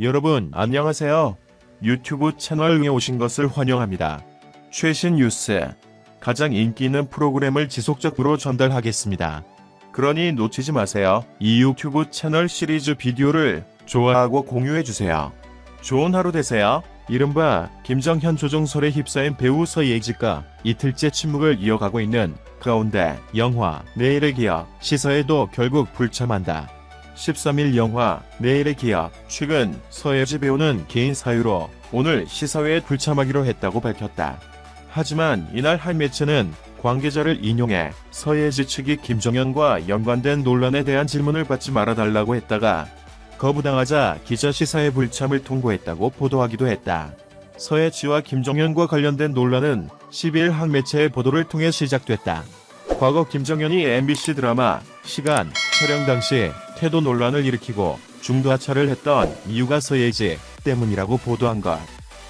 여러분 안녕하세요. 유튜브 채널에 오신 것을 환영합니다. 최신 뉴스, 가장 인기 있는 프로그램을 지속적으로 전달하겠습니다. 그러니 놓치지 마세요. 이 유튜브 채널 시리즈 비디오를 좋아하고 공유해주세요. 좋은 하루 되세요. 이른바 김정현 조종설에 휩싸인 배우 서예지가 이틀째 침묵을 이어가고 있는 가운데 영화 내일의 기억 시사에도 결국 불참한다. 13일 영화 내일의 기억, 최근 서예지 배우는 개인 사유로 오늘 시사회에 불참하기로 했다고 밝혔다. 하지만 이날 한 매체는 관계자를 인용해 서예지 측이 김정현과 연관된 논란에 대한 질문을 받지 말아달라고 했다가 거부당하자 기자 시사회 불참을 통보했다고 보도하기도 했다. 서예지와 김정현과 관련된 논란은 12일 한 매체의 보도를 통해 시작됐다. 과거 김정현이 MBC 드라마 시간 촬영 당시 태도 논란을 일으키고 중도 하차를 했던 이유가 서예지 때문이라고 보도한 것.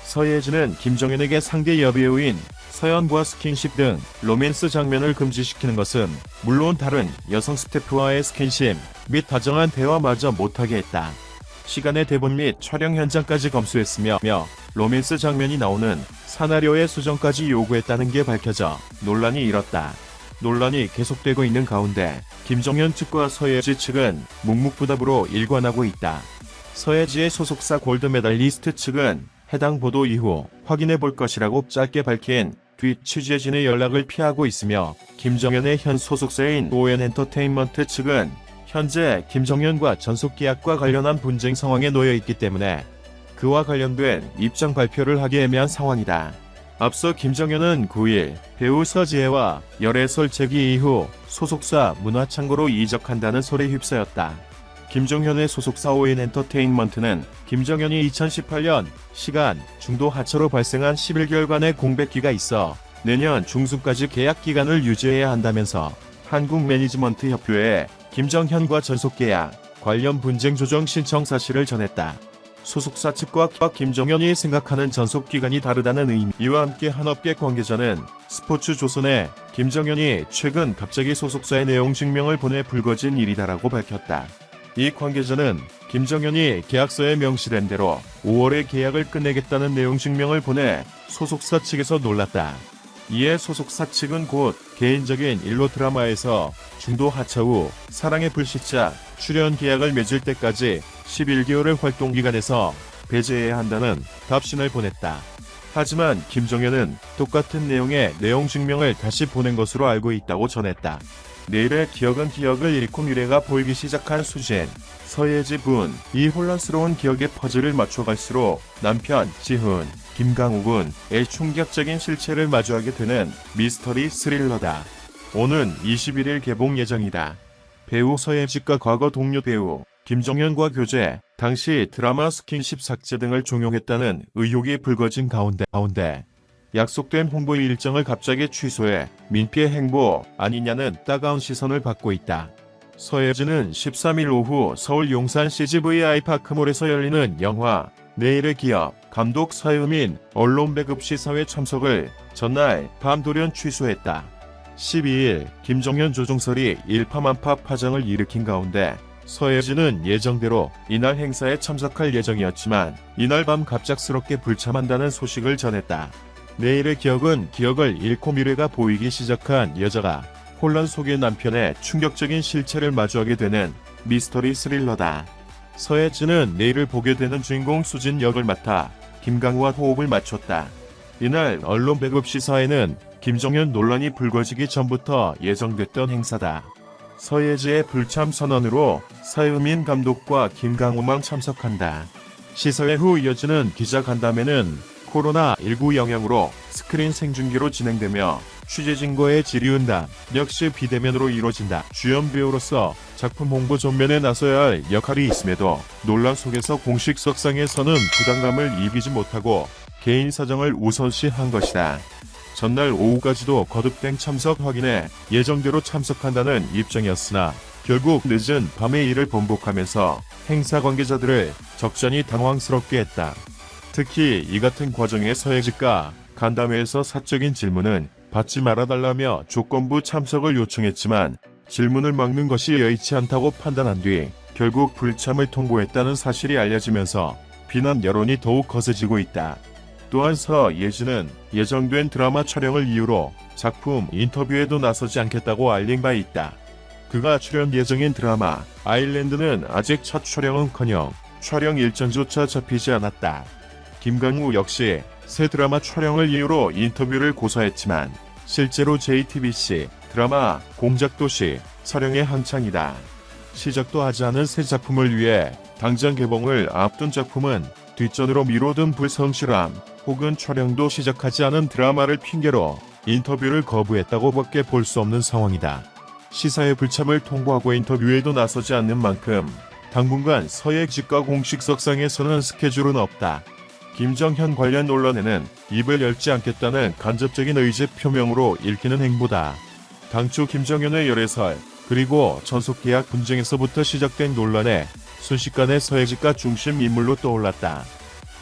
서예지는 김정현에게 상대 여배우인 서연과 스킨십 등 로맨스 장면을 금지시키는 것은 물론 다른 여성 스태프와의 스킨십 및 다정한 대화마저 못하게 했다. 시간의 대본 및 촬영 현장까지 검수했으며 로맨스 장면이 나오는 사나리오의 수정까지 요구했다는 게 밝혀져 논란이 일었다. 논란이 계속되고 있는 가운데 김정현 측과 서예지 측은 묵묵부답으로 일관하고 있다. 서예지의 소속사 골드메달리스트 측은 해당 보도 이후 확인해 볼 것이라고 짧게 밝힌 뒤 취재진의 연락을 피하고 있으며 김정현의 현 소속사인 ON엔터테인먼트 측은 현재 김정현과 전속계약과 관련한 분쟁 상황에 놓여 있기 때문에 그와 관련된 입장 발표를 하기 애매한 상황이다. 앞서 김정현은 9일 배우 서지혜와 열애설 재기 이후 소속사 문화창고로 이적한다는 설에 휩싸였다. 김정현의 소속사 ON엔터테인먼트는 김정현이 2018년 시간 중도 하차로 발생한 11개월간의 공백기가 있어 내년 중순까지 계약 기간을 유지해야 한다면서 한국 매니지먼트 협회에 김정현과 전속계약 관련 분쟁 조정 신청 사실을 전했다. 소속사 측과 김정현이 생각하는 전속기간이 다르다는 의미와 함께 한 업계 관계자는 스포츠조선에 김정현이 최근 갑자기 소속사의 내용 증명을 보내 불거진 일이다라고 밝혔다. 이 관계자는 김정현이 계약서에 명시된 대로 5월에 계약을 끝내겠다는 내용 증명을 보내 소속사 측에서 놀랐다. 이에 소속사 측은 곧 개인적인 일로 드라마에서 중도 하차 후 사랑의 불시착 출연 계약을 맺을 때까지 11개월의 활동기간에서 배제해야 한다는 답신을 보냈다. 하지만 김정현은 똑같은 내용의 내용 증명을 다시 보낸 것으로 알고 있다고 전했다. 내일의 기억은 기억을 잃고 미래가 보이기 시작한 수진, 서예지 분, 이 혼란스러운 기억의 퍼즐을 맞춰갈수록 남편, 지훈, 김강우 군의 충격적인 실체를 마주하게 되는 미스터리 스릴러다. 오는 21일 개봉 예정이다. 배우 서예지가 과거 동료 배우 김정현과 교제, 당시 드라마 스킨십 삭제 등을 종용했다는 의혹이 불거진 가운데 약속된 홍보 일정을 갑자기 취소해 민폐 행보 아니냐는 따가운 시선을 받고 있다. 서예지는 13일 오후 서울 용산 CGV 파크몰에서 열리는 영화 내일의 기억 감독 서유민 언론 배급 시사회 참석을 전날 밤 돌연 취소했다. 12일 김정현 조종설이 일파만파 파장을 일으킨 가운데 서예지는 예정대로 이날 행사에 참석할 예정이었지만 이날 밤 갑작스럽게 불참한다는 소식을 전했다. 내일의 기억은 기억을 잃고 미래가 보이기 시작한 여자가 혼란 속의 남편의 충격적인 실체를 마주하게 되는 미스터리 스릴러다. 서예지는 내일을 보게 되는 주인공 수진 역을 맡아 김강우와 호흡을 맞췄다. 이날 언론 배급 시사회는 김정현 논란이 불거지기 전부터 예정됐던 행사다. 서예지의 불참 선언으로 서유민 감독과 김강우만 참석한다. 시사회 후 이어지는 기자간담회는 코로나19 영향으로 스크린 생중계로 진행되며 취재진과의 질의응답 역시 비대면으로 이루어진다. 주연 배우로서 작품 홍보 전면에 나서야 할 역할이 있음에도 논란 속에서 공식 석상에서는 부담감을 이기지 못하고 개인 사정을 우선시한 것이다. 전날 오후까지도 거듭된 참석 확인에 예정대로 참석한다는 입장이었으나 결국 늦은 밤에 이를 번복하면서 행사 관계자들을 적잖이 당황스럽게 했다. 특히 이 같은 과정에 서예지가 간담회에서 사적인 질문은 받지 말아달라며 조건부 참석을 요청했지만 질문을 막는 것이 여의치 않다고 판단한 뒤 결국 불참을 통보했다는 사실이 알려지면서 비난 여론이 더욱 거세지고 있다. 또한 서예진은 예정된 드라마 촬영을 이유로 작품 인터뷰에도 나서지 않겠다고 알린 바 있다. 그가 출연 예정인 드라마 아일랜드는 아직 첫 촬영은커녕 촬영 일정조차 잡히지 않았다. 김강우 역시 새 드라마 촬영을 이유로 인터뷰를 고사했지만 실제로 JTBC 드라마 공작도시 촬영에 한창이다. 시작도 하지 않은 새 작품을 위해 당장 개봉을 앞둔 작품은 뒷전으로 미뤄둔 불성실함 혹은 촬영도 시작하지 않은 드라마를 핑계로 인터뷰를 거부했다고 밖에 볼 수 없는 상황이다. 시사의 불참을 통보하고 인터뷰에도 나서지 않는 만큼 당분간 서예직과 공식석상에서는 스케줄은 없다. 김정현 관련 논란에는 입을 열지 않겠다는 간접적인 의지 표명으로 읽히는 행보다. 당초 김정현의 열애설 그리고 전속계약 분쟁에서부터 시작된 논란에 순식간에 서예직가 중심 인물로 떠올랐다.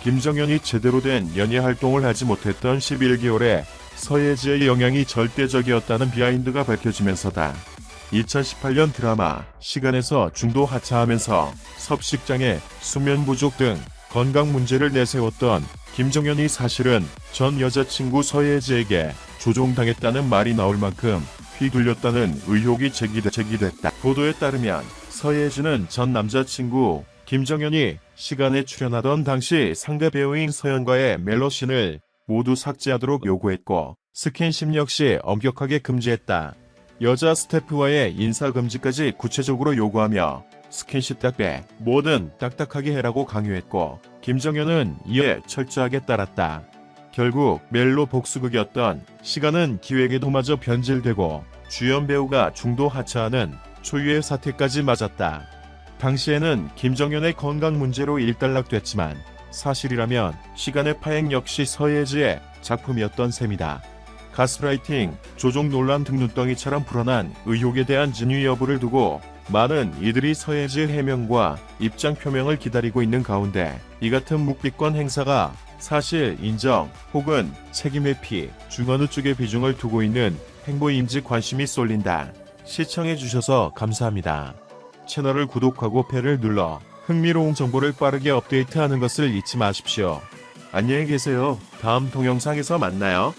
김정현이 제대로 된 연예 활동을 하지 못했던 11개월에 서예지의 영향이 절대적이었다는 비하인드가 밝혀지면서다. 2018년 드라마 시간에서 중도 하차하면서 섭식장애, 수면 부족 등 건강 문제를 내세웠던 김정현이 사실은 전 여자친구 서예지에게 조종당했다는 말이 나올 만큼 휘둘렸다는 의혹이 제기됐다. 보도에 따르면 서예지는 전 남자친구 김정현이 시간에 출연하던 당시 상대 배우인 서연과의 멜로신을 모두 삭제하도록 요구했고 스킨십 역시 엄격하게 금지했다. 여자 스태프와의 인사금지까지 구체적으로 요구하며 스킨십 딱배, 뭐든 딱딱하게 해라고 강요했고 김정현은 이에 철저하게 따랐다. 결국 멜로 복수극이었던 시간은 기획에도 마저 변질되고 주연 배우가 중도 하차하는 초유의 사태까지 맞았다. 당시에는 김정현의 건강 문제로 일단락됐지만 사실이라면 시간의 파행 역시 서예지의 작품이었던 셈이다. 가스라이팅, 조종 논란 등 눈덩이처럼 불어난 의혹에 대한 진위 여부를 두고 많은 이들이 서예지의 해명과 입장 표명을 기다리고 있는 가운데 이 같은 묵비권 행사가 사실 인정 혹은 책임 회피 중 어느 쪽에 비중을 두고 있는 행보인지 관심이 쏠린다. 시청해주셔서 감사합니다. 채널을 구독하고 벨을 눌러 흥미로운 정보를 빠르게 업데이트하는 것을 잊지 마십시오. 안녕히 계세요. 다음 동영상에서 만나요.